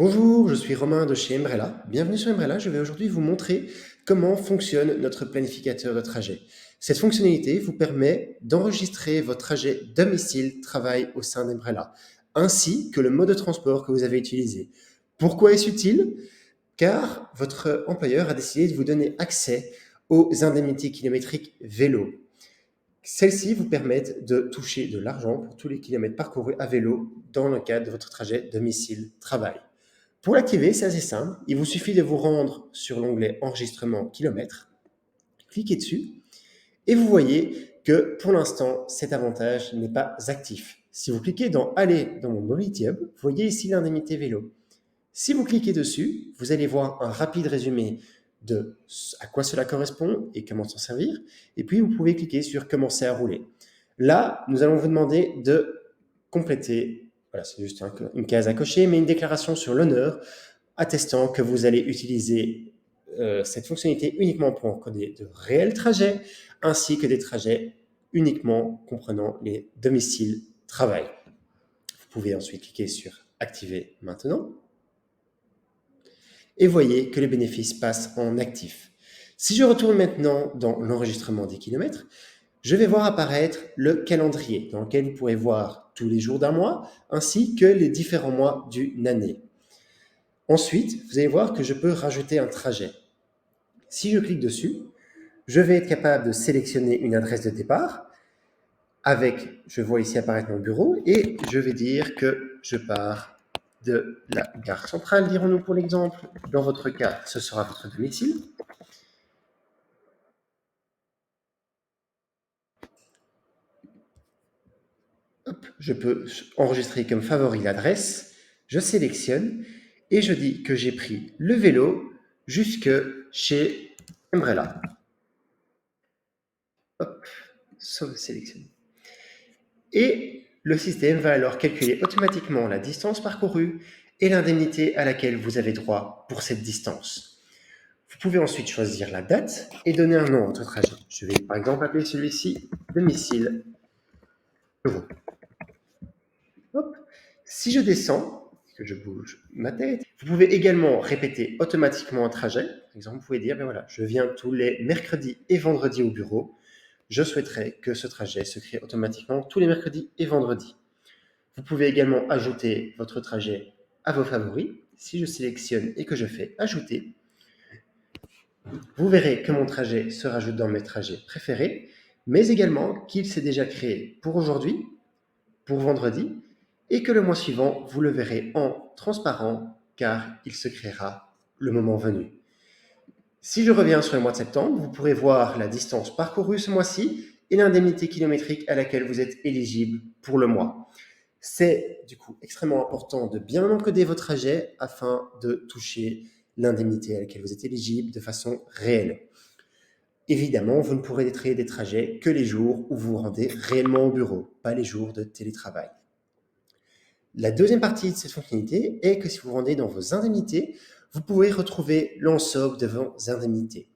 Bonjour, je suis Romain de chez Embrella. Bienvenue sur Embrella. Je vais aujourd'hui vous montrer comment fonctionne notre planificateur de trajet. Cette fonctionnalité vous permet d'enregistrer votre trajet domicile-travail au sein d'Embrella, ainsi que le mode de transport que vous avez utilisé. Pourquoi est-ce utile? Car votre employeur a décidé de vous donner accès aux indemnités kilométriques vélo. Celles-ci vous permettent de toucher de l'argent pour tous les kilomètres parcourus à vélo dans le cadre de votre trajet domicile-travail. Pour l'activer, c'est assez simple. Il vous suffit de vous rendre sur l'onglet Enregistrement kilomètres, cliquez dessus et vous voyez que pour l'instant, cet avantage n'est pas actif. Si vous cliquez dans Aller dans mon Mobility Hub, vous voyez ici l'indemnité vélo. Si vous cliquez dessus, vous allez voir un rapide résumé de à quoi cela correspond et comment s'en servir. Et puis, vous pouvez cliquer sur Commencer à rouler. Là, nous allons vous demander de compléter, voilà, c'est juste une case à cocher, mais une déclaration sur l'honneur attestant que vous allez utiliser cette fonctionnalité uniquement pour encoder de réels trajets, ainsi que des trajets uniquement comprenant les domiciles-travail. Vous pouvez ensuite cliquer sur Activer maintenant et voyez que les bénéfices passent en actif. Si je retourne maintenant dans l'enregistrement des kilomètres, je vais voir apparaître le calendrier dans lequel vous pourrez voir tous les jours d'un mois ainsi que les différents mois d'une année. Ensuite, vous allez voir que je peux rajouter un trajet. Si je clique dessus, je vais être capable de sélectionner une adresse de départ avec, je vois ici apparaître mon bureau, et je vais dire que je pars de la gare centrale, dirons-nous pour l'exemple. Dans votre cas, ce sera votre domicile. Hop, je peux enregistrer comme favori l'adresse, je sélectionne et je dis que j'ai pris le vélo jusque chez Umbrella. Hop, sélectionne. Et le système va alors calculer automatiquement la distance parcourue et l'indemnité à laquelle vous avez droit pour cette distance. Vous pouvez ensuite choisir la date et donner un nom à votre trajet. Je vais par exemple appeler celui-ci domicile euro. Hop. Si je descends, que je bouge ma tête, vous pouvez également répéter automatiquement un trajet. Par exemple, vous pouvez dire, ben voilà, je viens tous les mercredis et vendredis au bureau. Je souhaiterais que ce trajet se crée automatiquement tous les mercredis et vendredis. Vous pouvez également ajouter votre trajet à vos favoris. Si je sélectionne et que je fais ajouter, vous verrez que mon trajet se rajoute dans mes trajets préférés, mais également qu'il s'est déjà créé pour aujourd'hui, pour vendredi, et que le mois suivant, vous le verrez en transparent, car il se créera le moment venu. Si je reviens sur le mois de septembre, vous pourrez voir la distance parcourue ce mois-ci et l'indemnité kilométrique à laquelle vous êtes éligible pour le mois. C'est du coup extrêmement important de bien encoder vos trajets afin de toucher l'indemnité à laquelle vous êtes éligible de façon réelle. Évidemment, vous ne pourrez traiter des trajets que les jours où vous vous rendez réellement au bureau, pas les jours de télétravail. La deuxième partie de cette fonctionnalité est que si vous vous rendez dans vos indemnités, vous pouvez retrouver l'ensemble de vos indemnités.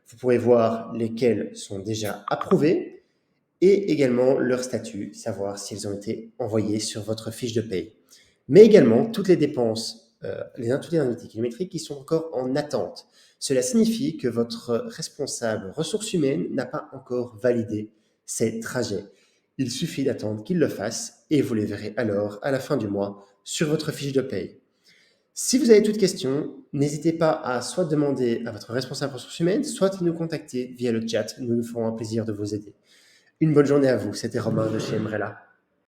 Vous pourrez voir lesquelles sont déjà approuvées et également leur statut, savoir si elles ont été envoyées sur votre fiche de paye. Mais également toutes les dépenses, toutes les indemnités kilométriques qui sont encore en attente. Cela signifie que votre responsable ressources humaines n'a pas encore validé ces trajets. Il suffit d'attendre qu'il le fasse et vous les verrez alors à la fin du mois sur votre fiche de paye. Si vous avez toute question, n'hésitez pas à soit demander à votre responsable ressources humaines, soit nous contacter via le chat. Nous nous ferons un plaisir de vous aider. Une bonne journée à vous. C'était Romain de chez Embrella.